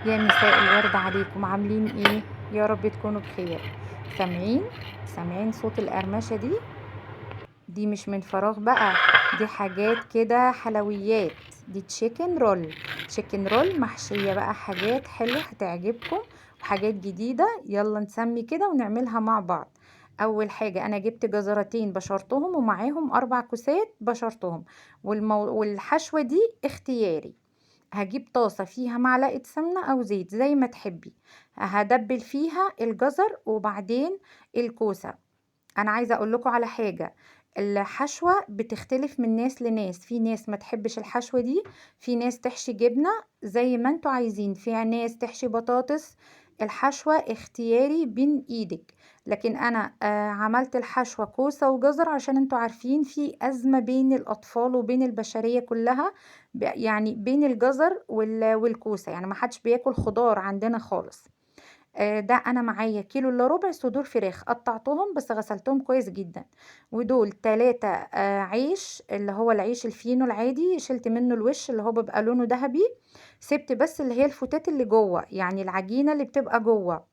يا مساء الورد عليكم، عاملين ايه؟ يا رب تكونوا بخير. سامعين صوت القرمشة دي مش من فراغ بقى. دي حاجات كده حلويات، دي تشيكن رول محشية بقى، حاجات حلوة هتعجبكم وحاجات جديدة. يلا نسمي كده ونعملها مع بعض. اول حاجة انا جبت جزرتين بشرتهم ومعاهم 4 كوسات بشرتهم، والحشوة دي اختياري. هجيب طاسة فيها معلقة سمنة أو زيت زي ما تحبي. هدبل فيها الجزر وبعدين الكوسة. أنا عايزة أقول لكم على حاجة، الحشوة بتختلف من ناس لناس، في ناس ما تحبش الحشوة دي، في ناس تحشي جبنة زي ما انتوا عايزين، في ناس تحشي بطاطس. الحشوة اختياري بين ايدك. لكن انا عملت الحشوة كوسة وجزر عشان انتوا عارفين في ازمة بين الاطفال وبين البشرية كلها، يعني بين الجزر والكوسة، يعني ما حدش بياكل خضار عندنا خالص. ده انا معايا كيلو الا ربع صدور فراخ، قطعتهم بس غسلتهم كويس جدا. ودول 3 عيش، اللي هو العيش الفينو العادي، شلت منه الوش اللي هو بيبقى لونه ذهبي، سبت بس اللي هي الفتات اللي جوه، يعني العجينة اللي بتبقى جوه.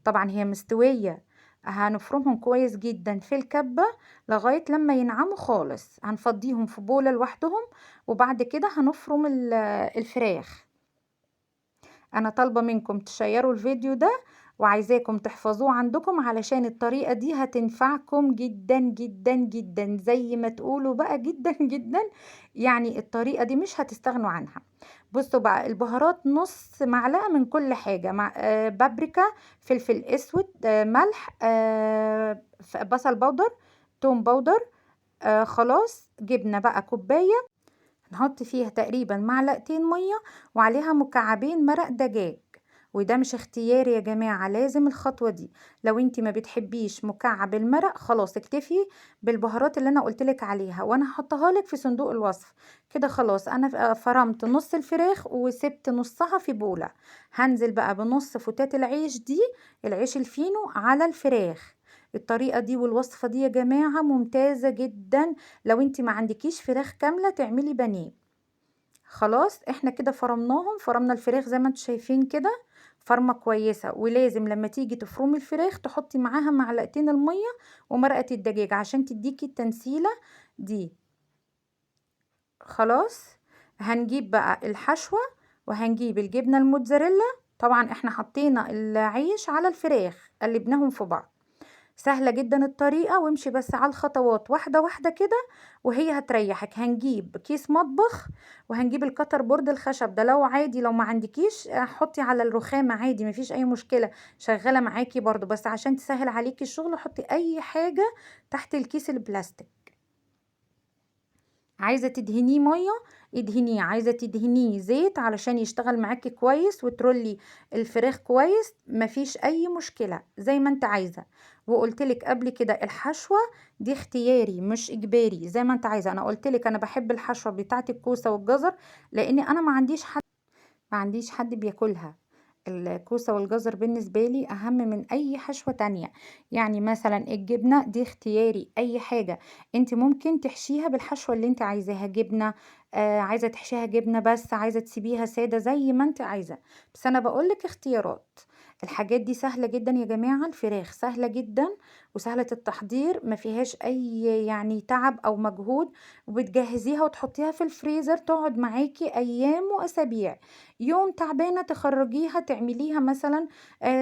طبعا هي مستوية. هنفرمهم كويس جدا في الكبة لغاية لما ينعموا خالص، هنفضيهم في بولة لوحدهم. وبعد كده هنفرم الفراخ. انا طالبة منكم تشيروا الفيديو ده، وعايزاكم تحفظوه عندكم علشان الطريقة دي هتنفعكم جدا جدا جدا، زي ما تقولوا بقى جدا جدا. يعني الطريقة دي مش هتستغنوا عنها. بصوا بقى البهارات، نص معلقة من كل حاجة، مع بابريكا، فلفل اسود، ملح، بصل بودر، توم بودر. خلاص، جبنة بقى كوباية، نحط فيها تقريبا معلقتين مية، وعليها مكعبين مرق دجاج. وده مش اختياري يا جماعة، لازم الخطوة دي. لو انتي ما بتحبيش مكعب المرق خلاص اكتفي بالبهارات اللي انا قلتلك عليها، وانا هحطها لك في صندوق الوصف. كده خلاص، انا فرمت نص الفراخ وسبت نصها في بولة. هنزل بقى بنص فتات العيش دي، العيش الفينو، على الفراخ. الطريقة دي والوصفة دي يا جماعة ممتازة جدا. لو انتي ما عندكيش فراخ كاملة تعملي بانيه. خلاص، احنا كده فرمنا الفراخ زي ما انتوا شايفين كده، فرمة كويسة. ولازم لما تيجي تفرمي الفراخ تحطي معاها معلقتين المية ومرقة الدجاج عشان تديكي التنسيلة دي. خلاص، هنجيب بقى الحشوة، وهنجيب الجبنة الموتزاريلا. طبعا احنا حطينا العيش على الفراخ، قلبناهم في بعض. سهلة جدا الطريقة، وامشي بس على الخطوات واحدة واحدة كده وهي هتريحك. هنجيب كيس مطبخ، وهنجيب الكتر بورد الخشب ده، لو عادي لو ما عندكيش حطي على الرخامة عادي، مفيش اي مشكلة، شغالة معاكي برضو، بس عشان تسهل عليكي الشغل حطي اي حاجة تحت الكيس البلاستيك. عايزة تدهنيه مية ادهنيه، عايزة تدهنيه زيت علشان يشتغل معاكي كويس وترولي الفراخ كويس، مفيش اي مشكلة زي ما انت عايزة. وقلتلك قبل كده الحشوة دي اختياري مش اجباري، زي ما انت عايزة. انا قلتلك انا بحب الحشوة بتاعت الكوسة والجزر، لاني انا ما عنديش حد بياكلها. الكوسة والجزر بالنسبة لي أهم من أي حشوة تانية. يعني مثلا الجبنة دي اختياري، أي حاجة انت ممكن تحشيها بالحشوة اللي انت عايزاها، جبنة، عايزة تحشيها جبنة، بس عايزة تسيبيها سادة زي ما انت عايزة. بس أنا بقولك اختيارات. الحاجات دي سهلة جدا يا جماعة، الفراخ سهلة جدا وسهلة التحضير، ما فيهاش أي يعني تعب أو مجهود. وبتجهزيها وتحطيها في الفريزر تقعد معاكي أيام وأسابيع. يوم تعبانة تخرجيها تعمليها مثلا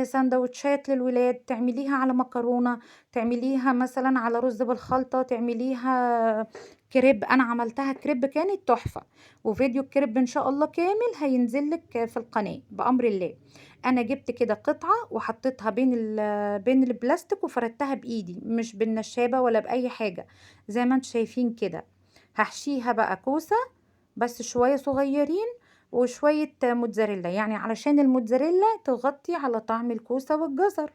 سندوتشات للولاد، تعمليها على مكرونة، تعمليها مثلا على رز بالخلطة، تعمليها كريب. انا عملتها كريب كانت تحفة، وفيديو الكريب ان شاء الله كامل هينزلك في القناة بأمر الله. انا جبت كده قطعة وحطيتها بين البلاستيك وفردتها بايدي، مش بالنشابة ولا بأي حاجة، زي ما انتم شايفين كده. هحشيها بقى كوسة بس شوية صغيرين، وشوية موتزاريلا، يعني علشان الموتزاريلا تغطي على طعم الكوسة والجزر.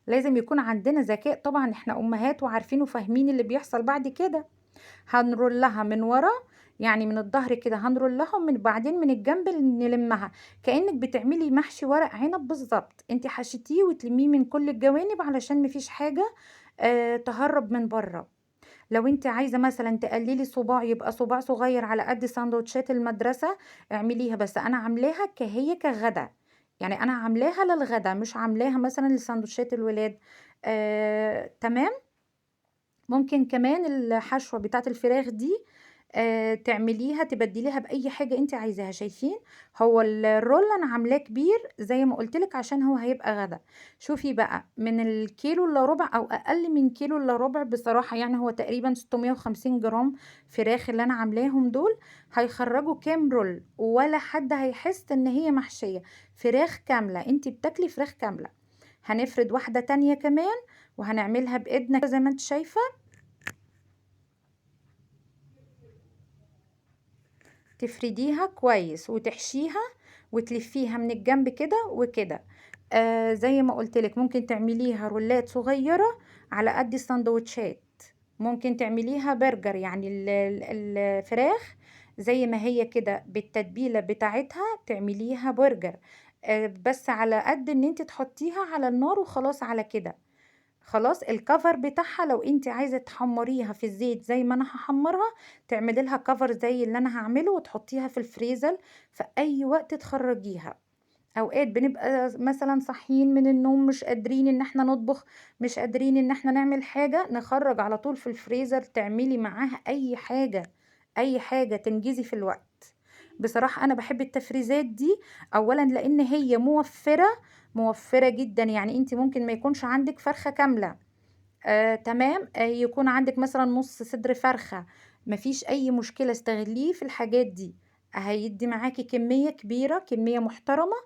لازم يكون عندنا ذكاء، طبعا احنا امهات وعارفين وفاهمين اللي بيحصل بعد كده. هنرولها من ورا، يعني من الظهر كده هنرولها، ومن بعدين من الجنب نلمها كأنك بتعملي محشي ورق عنب بالظبط. انت حشيتيه وتلميه من كل الجوانب علشان مفيش حاجة تهرب من بره. لو انت عايزة مثلا تقللي صباع يبقى صباع صغير على قد سندوتشات المدرسة اعمليها، بس انا عاملاها كهي كغدا، يعني انا عاملاها للغدا، مش عاملاها مثلا لسندوتشات الولاد. تمام. ممكن كمان الحشوة بتاعة الفراخ دي تعمليها تبدليها بأي حاجة انت عايزاها. شايفين؟ هو الرول انا عاملاه كبير زي ما قلتلك عشان هو هيبقى غدا. شوفي بقى، من الكيلو الا ربع او اقل من كيلو الا ربع بصراحة، يعني هو تقريبا 650 جرام فراخ اللي انا عاملاهم دول، هيخرجوا كام رول ولا حد هيحس ان هي محشية. فراخ كاملة، انت بتاكلي فراخ كاملة. هنفرد واحدة تانية كمان وهنعملها بإيدنا زي ما انت شايفة. تفرديها كويس وتحشيها وتلفيها من الجنب كده وكده. زي ما قلتلك ممكن تعمليها رولات صغيرة على قد السندوتشات. ممكن تعمليها برجر، يعني الفراخ زي ما هي كده بالتتبيلة بتاعتها تعمليها برجر. بس على قد ان انت تحطيها على النار وخلاص على كده. خلاص الكفر بتاعها لو انت عايزه تحمريها في الزيت زي ما انا هحمرها، تعملي لها كفر زي اللي انا هعمله وتحطيها في الفريزر في اي وقت تخرجيها. اوقات بنبقى مثلا صاحيين من النوم مش قادرين ان احنا نطبخ، مش قادرين ان احنا نعمل حاجه، نخرج على طول في الفريزر تعملي معاها اي حاجه. اي حاجه تنجزي في الوقت. بصراحه انا بحب التفريزات دي. اولا لان هي موفره، موفره جدا. يعني انت ممكن ما يكونش عندك فرخه كامله، تمام، يكون عندك مثلا نص صدر فرخة، مفيش اي مشكلة، استغليه في الحاجات دي. هيدي معاكي كمية كبيرة، كمية محترمة.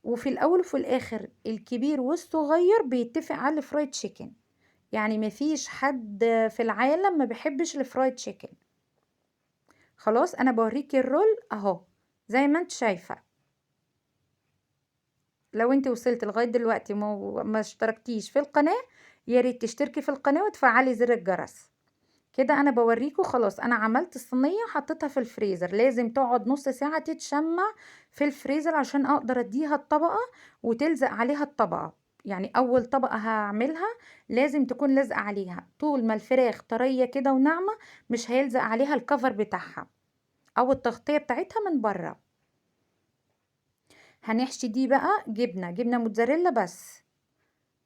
وفي الاول وفي الاخر الكبير والصغير بيتفق على الفرايد تشيكن. يعني مفيش حد في العالم ما بيحبش الفرايد تشيكن. خلاص انا بوريكي الرول اهو زي ما انت شايفة. لو انت وصلت لغاية دلوقتي ما اشتركتيش في القناة، يا ريت تشتركي في القناة وتفعلي زر الجرس. كده انا بوريكم. خلاص انا عملت الصينية حطيتها في الفريزر، لازم تقعد نص ساعة تتشمع في الفريزر عشان اقدر اديها الطبقة وتلزق عليها الطبقة. يعني اول طبقة هعملها لازم تكون لازقة عليها. طول ما الفراخ طرية كده وناعمة مش هيلزق عليها الكفر بتاعها او التغطية بتاعتها من بره. هنحشي دي بقى جبنة موتزاريلا بس.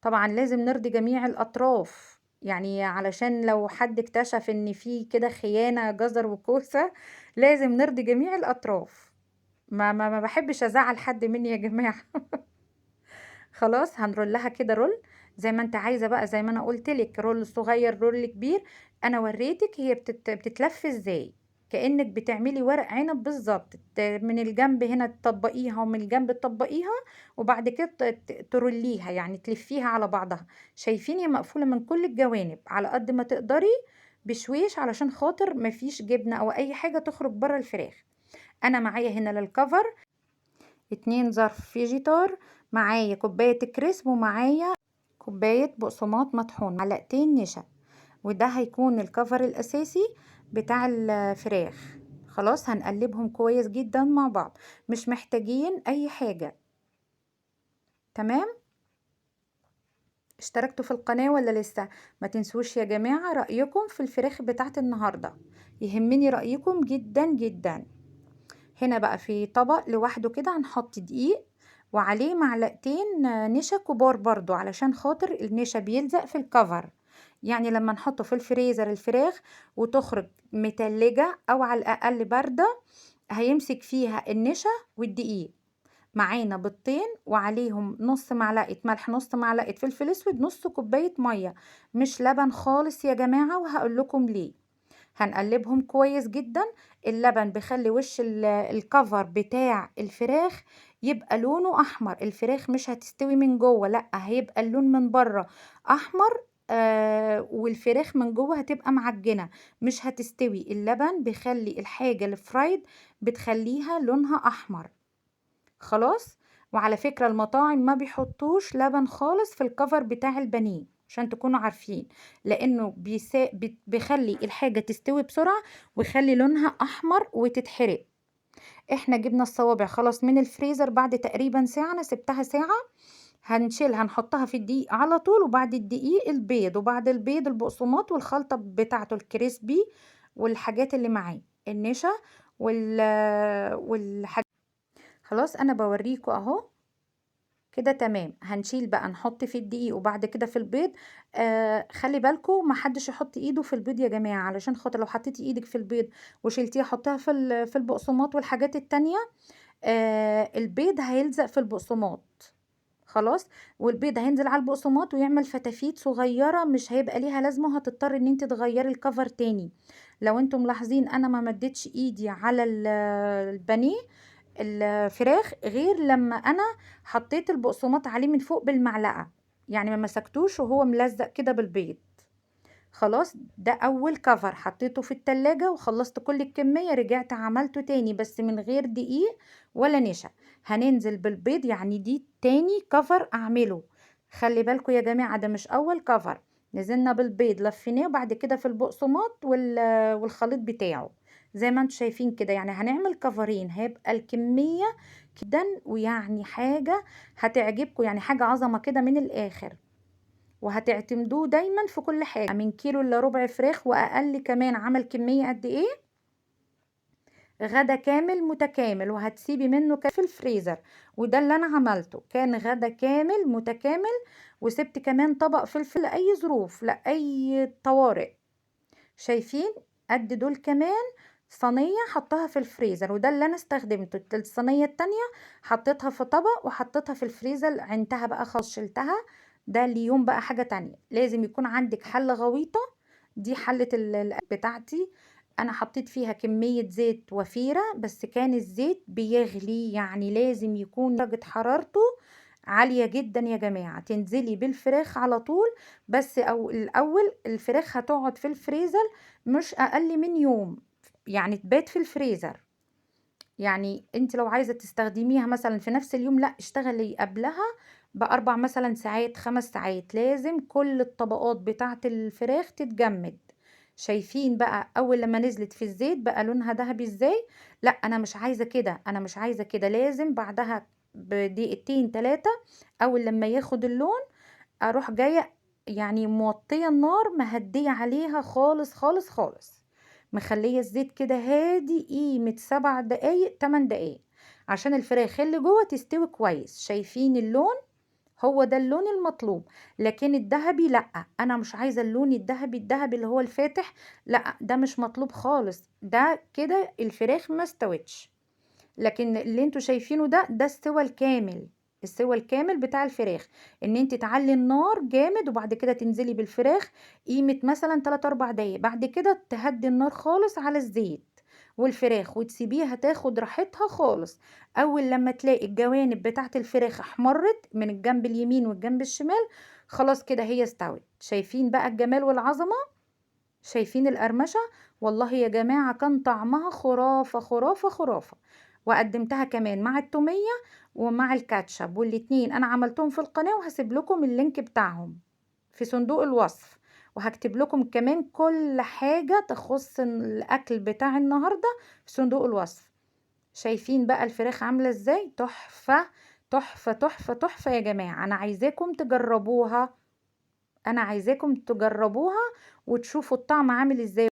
طبعا لازم نرضي جميع الأطراف، يعني علشان لو حد اكتشف ان في كده خيانة جزر وكوسة، لازم نرضي جميع الأطراف. ما بحبش ازعل حد مني يا جماعة. خلاص هنرولها كده رول زي ما انت عايزة بقى، زي ما انا قلت لك، رول صغير رول كبير. انا وريتك هي بتتلف ازاي، كأنك بتعملي ورق عنب بالظبط. من الجنب هنا تطبقيها ومن الجنب تطبقيها، وبعد كده تروليها، يعني تلفيها على بعضها. شايفين هي مقفولة من كل الجوانب على قد ما تقدري بشويش، علشان خاطر مفيش جبنة او اي حاجة تخرج بره الفراخ. انا معايا هنا للكفر 2 ظرف فيجيتار، معايا كوباية كريسب، ومعايا كوباية بقسماط مطحون، معلقتين نشا. وده هيكون الكفر الأساسي بتاع الفراخ. خلاص هنقلبهم كويس جدا مع بعض، مش محتاجين أي حاجة. تمام. اشتركتوا في القناة ولا لسه؟ ما تنسوش يا جماعة رأيكم في الفراخ بتاعت النهاردة، يهمني رأيكم جدا جدا. هنا بقى في طبق لوحده كده هنحط دقيق وعليه معلقتين نشا كبار برضو، علشان خاطر النشا بيلزق في الكفر. يعني لما نحطه في الفريزر الفراخ وتخرج متلجة او على الاقل باردة، هيمسك فيها النشا والدقيق. معانا بيضتين وعليهم نص معلقة ملح، نص معلقة فلفل اسود، نص كوباية مية، مش لبن خالص يا جماعة، وهقول لكم ليه. هنقلبهم كويس جدا. اللبن بيخلي وش الكفر بتاع الفراخ يبقى لونه احمر. الفراخ مش هتستوي من جوه، لا هيبقى اللون من بره احمر، والفراخ من جوه هتبقى معجنة، مش هتستوي. اللبن بيخلي الحاجة الفرايد بتخليها لونها احمر. خلاص. وعلى فكرة المطاعم ما بيحطوش لبن خالص في الكفر بتاع البانيه، عشان تكونوا عارفين، لانه بيخلي الحاجة تستوي بسرعة ويخلي لونها احمر وتتحرق. احنا جبنا الصوابع خلاص من الفريزر بعد تقريبا ساعة، انا سبتها ساعة. هنشيلها نحطها في الدقيق على طول، وبعد الدقيق البيض، وبعد البيض البقسماط والخلطة بتاعته الكريسبي والحاجات اللي معاه النشا والحاجات. خلاص انا بوريكم اهو. كده تمام. هنشيل بقى نحط في الدقيق وبعد كده في البيض. خلي بالكم ما حدش يحط ايده في البيض يا جماعه، علشان خاطر لو حطيتي ايدك في البيض وشلتيها حطها في البقسماط والحاجات التانية، البيض هيلزق في البقسماط خلاص، والبيض هينزل على البقسماط ويعمل فتافيت صغيره، مش هيبقى ليها لازمه، هتضطر ان انت تغيري الكفر تاني. لو انتم ملاحظين انا ما مدتش ايدي على البانيه الفراخ غير لما انا حطيت البقسماط عليه من فوق بالمعلقه، يعني ما مسكتوش وهو ملزق كده بالبيض. خلاص، ده اول كفر حطيته في التلاجة وخلصت كل الكمية، رجعت عملته تاني بس من غير دقيق ولا نشا. هننزل بالبيض، يعني دي تاني كفر اعمله. خلي بالكم يا جماعة ده مش اول كفر. نزلنا بالبيض لفيناه وبعد كده في البقسماط والخليط بتاعه زي ما انتم شايفين كده، يعني هنعمل كفرين هيبقى الكمية جدا، ويعني حاجة هتعجبكم، يعني حاجة عظمة كده من الاخر، وهتعتمدوه دايما في كل حاجة. من كيلو الا ربع فراخ واقل كمان عمل كمية قد ايه؟ غدا كامل متكامل، وهتسيبي منه في الفريزر. وده اللي انا عملته، كان غدا كامل متكامل، وسبت كمان طبق فلفل لاي ظروف لاي طوارئ. شايفين؟ قد دول كمان صينية حطها في الفريزر، وده اللي انا استخدمته. الصينية التانية حطيتها في طبق وحطيتها في الفريزر، عينتها بقى خلاص شلتها. ده اليوم بقى حاجة تانية، لازم يكون عندك حلة غويطة. دي حلة بتاعتي، انا حطيت فيها كمية زيت وفيرة، بس كان الزيت بيغلي، يعني لازم يكون درجة حرارته عالية جدا يا جماعة. تنزلي بالفراخ على طول، بس او الاول الفراخ هتقعد في الفريزر مش اقل من يوم، يعني تبات في الفريزر. يعني انت لو عايزة تستخدميها مثلا في نفس اليوم، لا اشتغلي قبلها باربع مثلا ساعات 5 ساعات، لازم كل الطبقات بتاعة الفراخ تتجمد. شايفين بقى اول لما نزلت في الزيت بقى لونها ذهبي ازاي؟ لا انا مش عايزة كده، انا مش عايزة كده، لازم بعدها بدقيقتين 3 اول لما ياخد اللون اروح جاية يعني موطية النار، مهدية عليها خالص خالص خالص، مخلية الزيت كده هادي قيمة 7 دقايق 8 دقايق عشان الفراخ اللي جوه تستوي كويس. شايفين اللون؟ هو ده اللون المطلوب. لكن الذهبي لا، انا مش عايزة اللون الذهبي اللي هو الفاتح، لا ده مش مطلوب خالص، ده كده الفراخ ما استوتش. لكن اللي انتوا شايفينه ده السوى الكامل، السوى الكامل بتاع الفراخ، ان انت تعلي النار جامد وبعد كده تنزلي بالفراخ قيمة مثلا 3 4 دقايق، بعد كده تهدي النار خالص على الزيت والفراخ وتسيبيها تاخد راحتها خالص. اول لما تلاقي الجوانب بتاعت الفراخ احمرت من الجنب اليمين والجنب الشمال، خلاص كده هي استوت. شايفين بقى الجمال والعظمة؟ شايفين القرمشة؟ والله يا جماعة كان طعمها خرافة خرافة خرافة. وقدمتها كمان مع التومية ومع الكاتشب، والاتنين انا عملتهم في القناة، وهسيب لكم اللينك بتاعهم في صندوق الوصف، وهكتب لكم كمان كل حاجة تخص الاكل بتاع النهاردة في صندوق الوصف. شايفين بقى الفراخ عاملة ازاي؟ تحفة تحفة تحفة تحفة يا جماعة. انا عايزاكم تجربوها، انا عايزاكم تجربوها وتشوفوا الطعم عامل ازاي.